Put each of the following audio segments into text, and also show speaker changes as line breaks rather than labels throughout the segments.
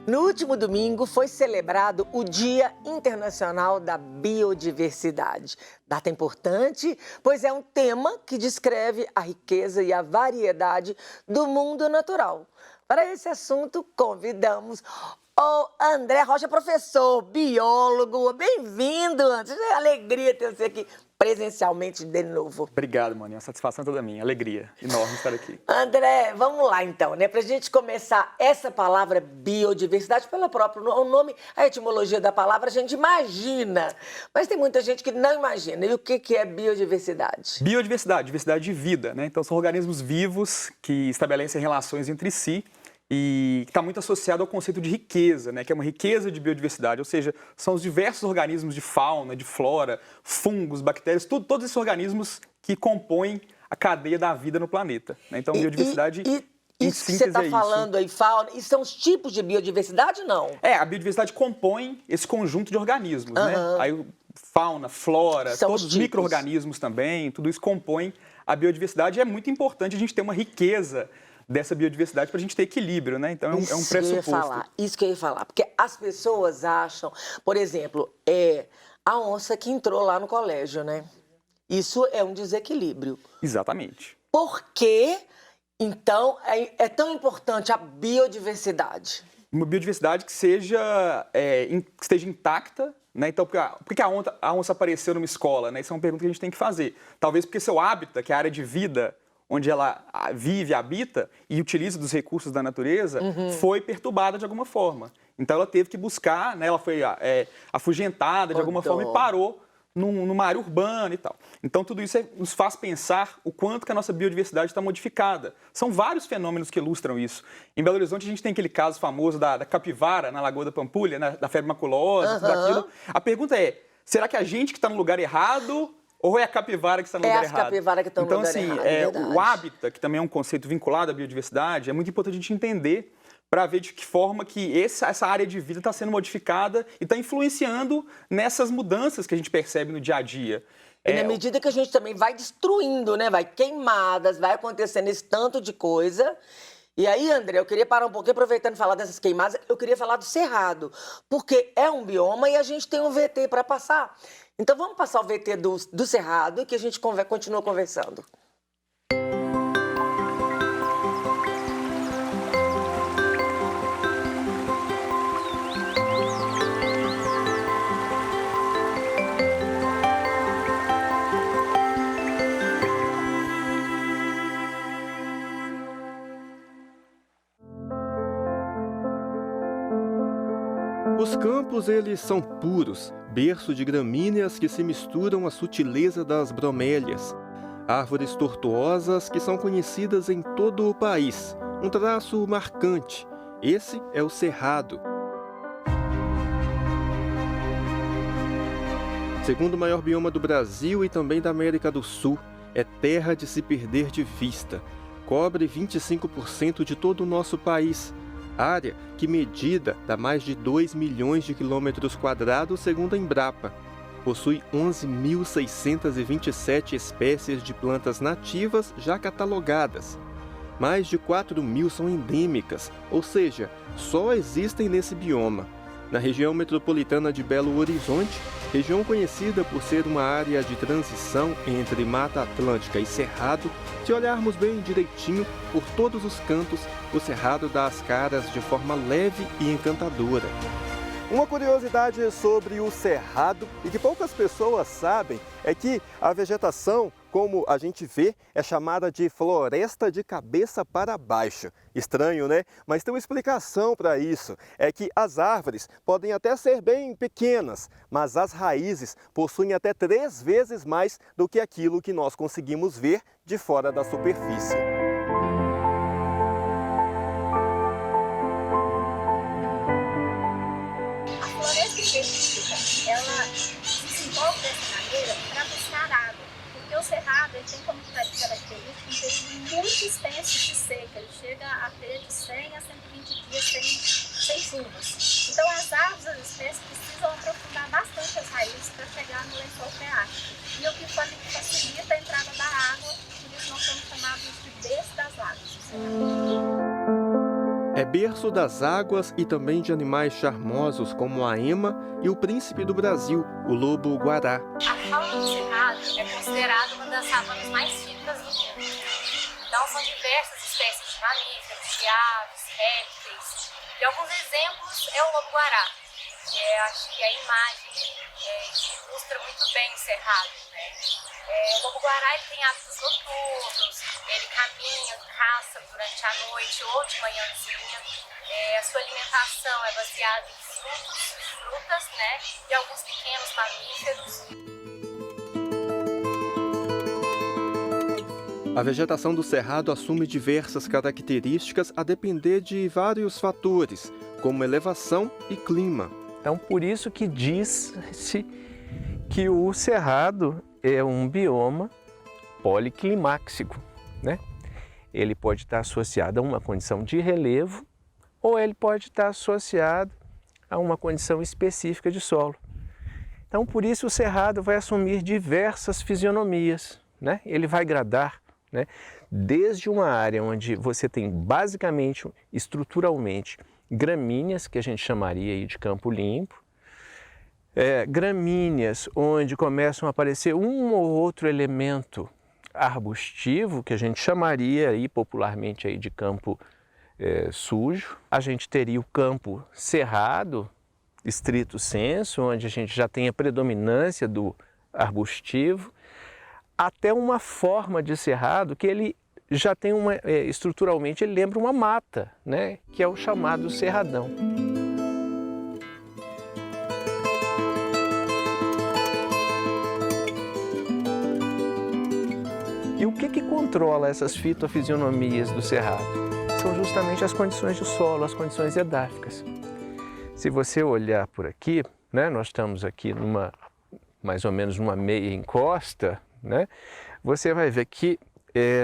No último domingo foi celebrado o Dia Internacional da Biodiversidade. Data importante, pois é um tema que descreve a riqueza e a variedade do mundo natural. Para esse assunto, convidamos o André Rocha, professor, biólogo. Bem-vindo, André. É alegria ter você aqui presencialmente de novo.
Obrigado, Mani. A satisfação é toda minha. Alegria enorme estar aqui.
André, vamos lá então, né? Para a gente começar, essa palavra biodiversidade, pelo próprio nome, a etimologia da palavra, a gente imagina. Mas tem muita gente que não imagina. E o que é biodiversidade?
Biodiversidade, diversidade de vida, né? Então são organismos vivos que estabelecem relações entre si e que está muito associado ao conceito de riqueza, né? Que é uma riqueza de biodiversidade, ou seja, são os diversos organismos de fauna, de flora, fungos, bactérias, todos esses organismos que compõem a cadeia da vida no planeta, né? Então, biodiversidade...
Isso que você está falando aí, fauna, e são os tipos de biodiversidade, não?
A biodiversidade compõe esse conjunto de organismos, né? Aí, fauna, flora, todos os micro-organismos também, tudo isso compõe a biodiversidade e é muito importante a gente ter uma riqueza dessa biodiversidade para a gente ter equilíbrio, né? Então, é um pressuposto.
Isso que eu ia falar, porque as pessoas acham, por exemplo, a onça que entrou lá no colégio, né? Isso é um desequilíbrio.
Exatamente.
Por que, então, é tão importante a biodiversidade?
Uma biodiversidade que esteja intacta, né? Então, por que a onça apareceu numa escola, né? Isso é uma pergunta que a gente tem que fazer. Talvez porque seu hábitat, que é a área de vida, onde ela vive, habita e utiliza dos recursos da natureza, foi perturbada de alguma forma. Então, ela teve que buscar, né? Ela foi afugentada de alguma forma e parou numa área urbana e tal. Então, tudo isso nos faz pensar o quanto que a nossa biodiversidade está modificada. São vários fenômenos que ilustram isso. Em Belo Horizonte, a gente tem aquele caso famoso da capivara na Lagoa da Pampulha, né? Da febre maculosa, tudo aquilo. A pergunta é, será que a gente que está no lugar errado ou é a capivara que está no lugar errado?
É a capivara que está no lugar errado,
Então, o hábitat, que também é um conceito vinculado à biodiversidade, é muito importante a gente entender para ver de que forma que essa área de vida está sendo modificada e está influenciando nessas mudanças que a gente percebe no dia a dia.
E na medida que a gente também vai destruindo, né? Vai queimadas, vai acontecendo esse tanto de coisa. E aí, André, eu queria parar um pouquinho, aproveitando de falar dessas queimadas, eu queria falar do cerrado, porque é um bioma e a gente tem um VT para passar. Então vamos passar o VT do cerrado que a gente continua conversando.
Os campos, eles são puros, berço de gramíneas que se misturam à sutileza das bromélias. Árvores tortuosas que são conhecidas em todo o país, um traço marcante. Esse é o cerrado. Segundo maior bioma do Brasil e também da América do Sul, é terra de se perder de vista. Cobre 25% de todo o nosso país. Área que, medida, dá mais de 2 milhões de quilômetros quadrados, segundo a Embrapa. Possui 11.627 espécies de plantas nativas já catalogadas. Mais de 4.000 são endêmicas, ou seja, só existem nesse bioma. Na região metropolitana de Belo Horizonte, região conhecida por ser uma área de transição entre Mata Atlântica e Cerrado, se olharmos bem direitinho por todos os cantos, o Cerrado dá as caras de forma leve e encantadora. Uma curiosidade sobre o Cerrado e que poucas pessoas sabem é que a vegetação, como a gente vê, é chamada de floresta de cabeça para baixo. Estranho, né? Mas tem uma explicação para isso. É que as árvores podem até ser bem pequenas, mas as raízes possuem até 3 vezes mais do que aquilo que nós conseguimos ver de fora da superfície.
Ela se desenvolve dessa maneira para buscar água, porque o cerrado ele tem como característica um período muito extenso de seca, ele chega a ter de 100 a 120 dias sem chuvas. Então as árvores, as espécies precisam aprofundar bastante as raízes para chegar no lençol freático, e o que facilita a entrada da água, por isso nós somos chamados de berço das águas.
É berço recurso das águas e também de animais charmosos como a ema e o príncipe do Brasil, o lobo-guará.
A fauna do Cerrado é considerada uma das savanas mais típicas do mundo. Então, são diversas espécies de mamíferos, de aves, répteis. E alguns exemplos é o lobo-guará, que acho que a imagem ilustra muito bem o Cerrado, né? O lobo-guará tem hábitos noturnos, ele caminha, caça durante a noite ou de manhãzinha. A sua alimentação é baseada em frutas, né? E alguns pequenos mamíferos.
A vegetação do Cerrado assume diversas características a depender de vários fatores, como elevação e clima.
Então, por isso que diz-se que o Cerrado é um bioma policlimáxico, né? Ele pode estar associado a uma condição de relevo ou ele pode estar associado a uma condição específica de solo. Então, por isso o Cerrado vai assumir diversas fisionomias, né? Ele vai gradar, né? Desde uma área onde você tem basicamente, estruturalmente, gramíneas, que a gente chamaria aí de campo limpo, gramíneas onde começam a aparecer um ou outro elemento arbustivo, que a gente chamaria aí popularmente aí de campo sujo. A gente teria o campo cerrado, estrito sensu, onde a gente já tem a predominância do arbustivo, até uma forma de cerrado que ele já tem estruturalmente ele lembra uma mata, né? Que é o chamado cerradão. E o que controla essas fitofisionomias do cerrado? São justamente as condições do solo, as condições edáficas. Se você olhar por aqui, né, nós estamos aqui mais ou menos numa meia encosta, né, você vai ver que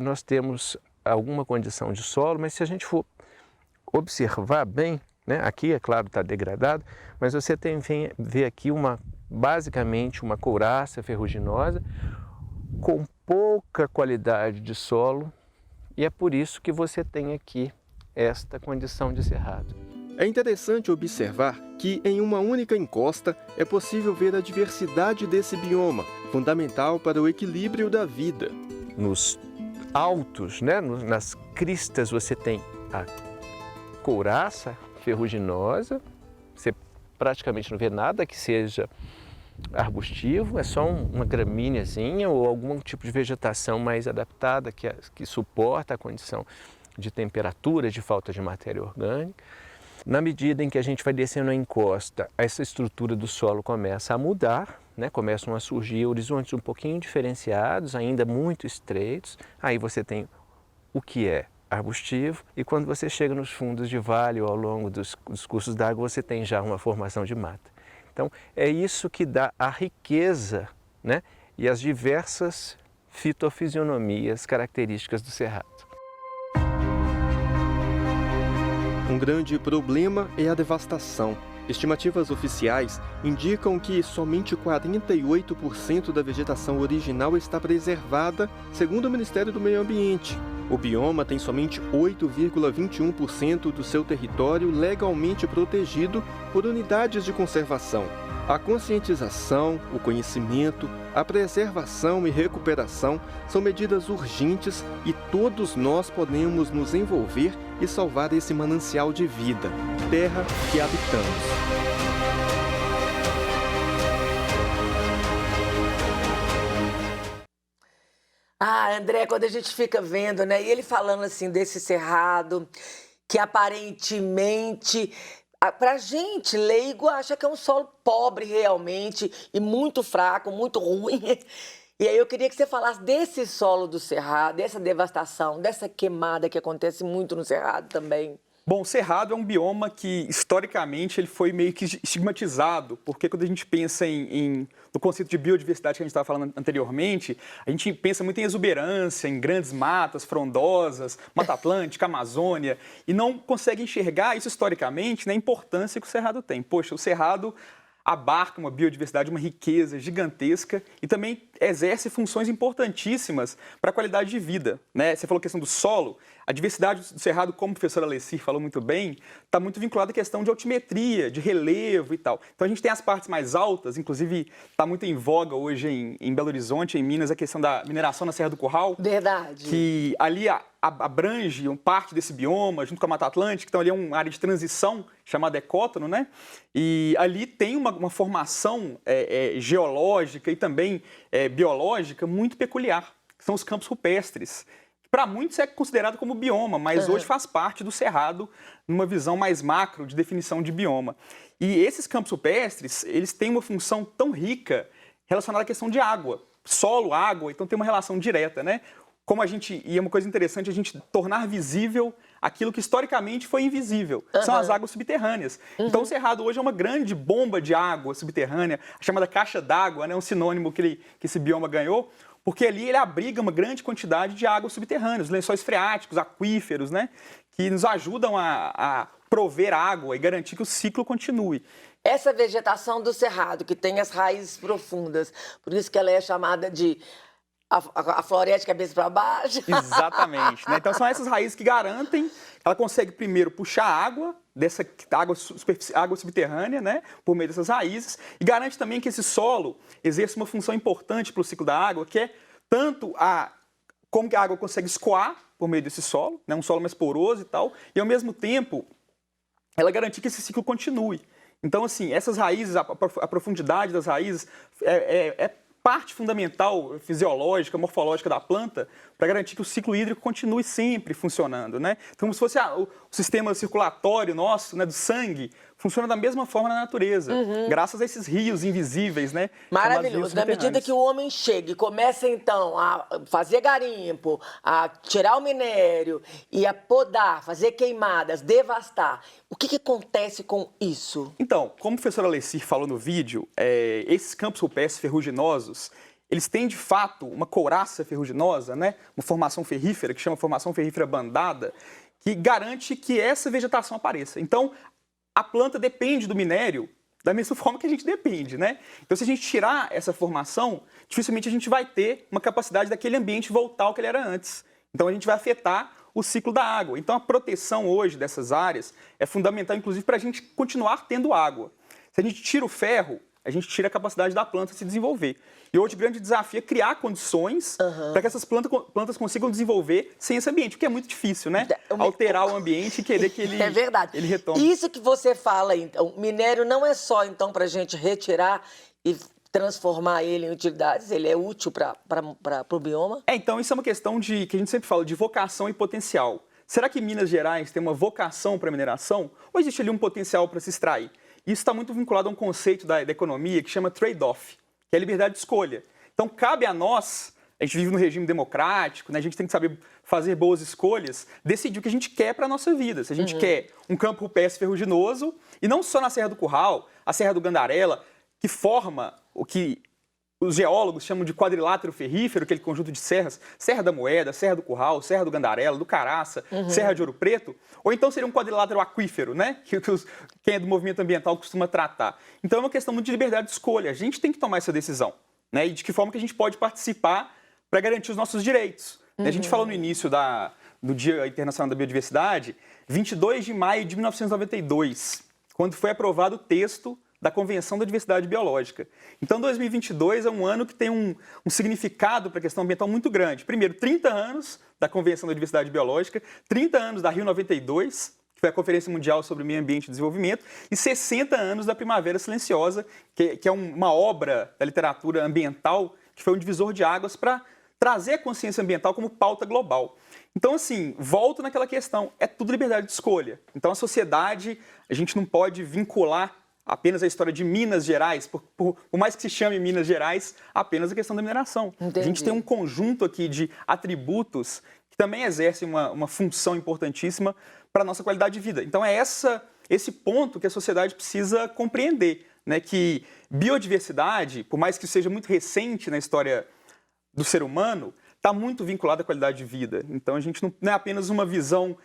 nós temos alguma condição de solo, mas se a gente for observar bem, né, aqui é claro está degradado, mas você vê aqui basicamente uma couraça ferruginosa com pouca qualidade de solo, e é por isso que você tem aqui esta condição de cerrado.
É interessante observar que em uma única encosta é possível ver a diversidade desse bioma, fundamental para o equilíbrio da vida.
Nos altos, né, nas cristas, você tem a couraça ferruginosa, você praticamente não vê nada que seja arbustivo, é só uma gramíneazinha ou algum tipo de vegetação mais adaptada que suporta a condição de temperatura, de falta de matéria orgânica. Na medida em que a gente vai descendo a encosta, essa estrutura do solo começa a mudar, né? Começam a surgir horizontes um pouquinho diferenciados, ainda muito estreitos. Aí você tem o que é arbustivo, e quando você chega nos fundos de vale ou ao longo dos cursos d'água, você tem já uma formação de mata. Então, é isso que dá a riqueza, né, e as diversas fitofisionomias características do cerrado.
Um grande problema é a devastação. Estimativas oficiais indicam que somente 48% da vegetação original está preservada, segundo o Ministério do Meio Ambiente. O bioma tem somente 8,21% do seu território legalmente protegido por unidades de conservação. A conscientização, o conhecimento, a preservação e recuperação são medidas urgentes e todos nós podemos nos envolver e salvar esse manancial de vida, terra que habitamos.
André, quando a gente fica vendo, né, e ele falando assim desse cerrado, que aparentemente, pra gente, leigo, acha que é um solo pobre realmente, e muito fraco, muito ruim. E aí eu queria que você falasse desse solo do cerrado, dessa devastação, dessa queimada que acontece muito no cerrado também.
Bom, o cerrado é um bioma que, historicamente, ele foi meio que estigmatizado, porque quando a gente pensa no conceito de biodiversidade que a gente estava falando anteriormente, a gente pensa muito em exuberância, em grandes matas frondosas, Mata Atlântica, Amazônia, e não consegue enxergar isso historicamente, né, a importância que o cerrado tem. Poxa, o cerrado abarca uma biodiversidade, uma riqueza gigantesca e também exerce funções importantíssimas para a qualidade de vida, né? Você falou a questão do solo, a diversidade do cerrado, como o professor Alessir falou muito bem, está muito vinculada à questão de altimetria, de relevo e tal. Então a gente tem as partes mais altas, inclusive está muito em voga hoje em Belo Horizonte, em Minas, a questão da mineração na Serra do Curral.
Verdade.
Que ali abrange parte desse bioma, junto com a Mata Atlântica, então ali é uma área de transição chamada ecótono, né? E ali tem uma formação geológica e também biológica muito peculiar, que são os campos rupestres. Para muitos é considerado como bioma, mas hoje faz parte do cerrado, numa visão mais macro de definição de bioma. E esses campos rupestres, eles têm uma função tão rica relacionada à questão de água, solo, água, então tem uma relação direta, né? Como e é uma coisa interessante, a gente tornar visível aquilo que historicamente foi invisível, são as águas subterrâneas. Então o cerrado hoje é uma grande bomba de água subterrânea, a chamada caixa d'água, né, um sinônimo que esse bioma ganhou, porque ali ele abriga uma grande quantidade de águas subterrâneas, lençóis freáticos, aquíferos, né, que nos ajudam a prover água e garantir que o ciclo continue.
Essa vegetação do cerrado, que tem as raízes profundas, por isso que ela é chamada de a floresta de cabeça para baixo.
Exatamente. Né? Então são essas raízes que garantem que ela consegue primeiro puxar água, dessa água subterrânea, né, por meio dessas raízes, e garante também que esse solo exerce uma função importante para o ciclo da água, que é tanto como que a água consegue escoar por meio desse solo, né, um solo mais poroso e tal, e ao mesmo tempo ela garantir que esse ciclo continue. Então, assim, essas raízes, a profundidade das raízes é parte fundamental fisiológica, morfológica da planta para garantir que o ciclo hídrico continue sempre funcionando, né? Então, como se fosse o sistema circulatório nosso, né, do sangue, funciona da mesma forma na natureza, graças a esses rios invisíveis, né?
Maravilhoso. Na medida que o homem chega e começa, então, a fazer garimpo, a tirar o minério e a podar, fazer queimadas, devastar, o que acontece com isso?
Então, como o professor Alessir falou no vídeo, esses campos rupestres ferruginosos, eles têm, de fato, uma couraça ferruginosa, né? Uma formação ferrífera, que chama formação ferrífera bandada, que garante que essa vegetação apareça. Então, a planta depende do minério da mesma forma que a gente depende, né? Então, se a gente tirar essa formação, dificilmente a gente vai ter uma capacidade daquele ambiente voltar ao que ele era antes. Então, a gente vai afetar o ciclo da água. Então, a proteção hoje dessas áreas é fundamental, inclusive, para a gente continuar tendo água. Se a gente tira o ferro, a gente tira a capacidade da planta se desenvolver. E hoje o grande desafio é criar condições para que essas plantas consigam desenvolver sem esse ambiente, o que é muito difícil, né? Alterar o ambiente e querer que ele,
é verdade.
Ele retome.
Isso que você fala, então, minério não é só, então, para a gente retirar e transformar ele em utilidades, ele é útil para o bioma?
Então isso é uma questão que a gente sempre fala de vocação e potencial. Será que Minas Gerais tem uma vocação para mineração ou existe ali um potencial para se extrair? Isso está muito vinculado a um conceito da economia que chama trade-off, que é a liberdade de escolha. Então, cabe a nós, a gente vive num regime democrático, né? A gente tem que saber fazer boas escolhas, decidir o que a gente quer para a nossa vida. Se a gente quer um campo rupestre ferruginoso, e não só na Serra do Curral, a Serra do Gandarela, que forma o que os geólogos chamam de quadrilátero ferrífero, aquele conjunto de serras, Serra da Moeda, Serra do Curral, Serra do Gandarela, do Caraça, Serra de Ouro Preto, ou então seria um quadrilátero aquífero, né? Quem é do movimento ambiental costuma tratar. Então é uma questão muito de liberdade de escolha. A gente tem que tomar essa decisão, né? E de que forma que a gente pode participar para garantir os nossos direitos. A gente falou no início do Dia Internacional da Biodiversidade, 22 de maio de 1992, quando foi aprovado o texto da Convenção da Diversidade Biológica. Então, 2022 é um ano que tem um significado para a questão ambiental muito grande. Primeiro, 30 anos da Convenção da Diversidade Biológica, 30 anos da Rio 92, que foi a Conferência Mundial sobre Meio Ambiente e Desenvolvimento, e 60 anos da Primavera Silenciosa, que é uma obra da literatura ambiental que foi um divisor de águas para trazer a consciência ambiental como pauta global. Então, assim, volto naquela questão, é tudo liberdade de escolha. Então, a sociedade, a gente não pode vincular apenas a história de Minas Gerais, por mais que se chame Minas Gerais, apenas a questão da mineração.
Entendi.
A gente tem um conjunto aqui de atributos que também exercem uma função importantíssima para a nossa qualidade de vida. Então é esse ponto que a sociedade precisa compreender, né? Que biodiversidade, por mais que seja muito recente na história do ser humano, está muito vinculado à qualidade de vida. Então, a gente não é apenas uma visão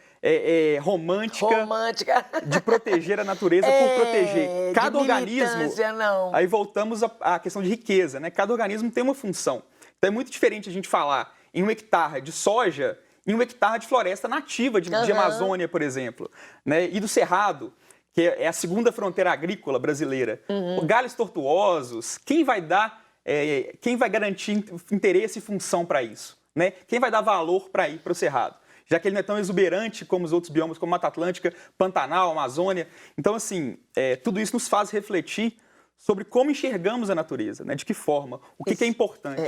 romântica de proteger a natureza por proteger. Cada organismo...
Não.
Aí voltamos à questão de riqueza, né? Cada organismo tem uma função. Então, é muito diferente a gente falar em 1 hectare de soja e 1 hectare de floresta nativa de Amazônia, por exemplo, né? E do Cerrado, que é a segunda fronteira agrícola brasileira. Galhos tortuosos, quem vai garantir interesse e função para isso? Né? Quem vai dar valor para ir para o Cerrado? Já que ele não é tão exuberante como os outros biomas, como Mata Atlântica, Pantanal, Amazônia. Então, assim, tudo isso nos faz refletir sobre como enxergamos a natureza, né? De que forma, o que é importante.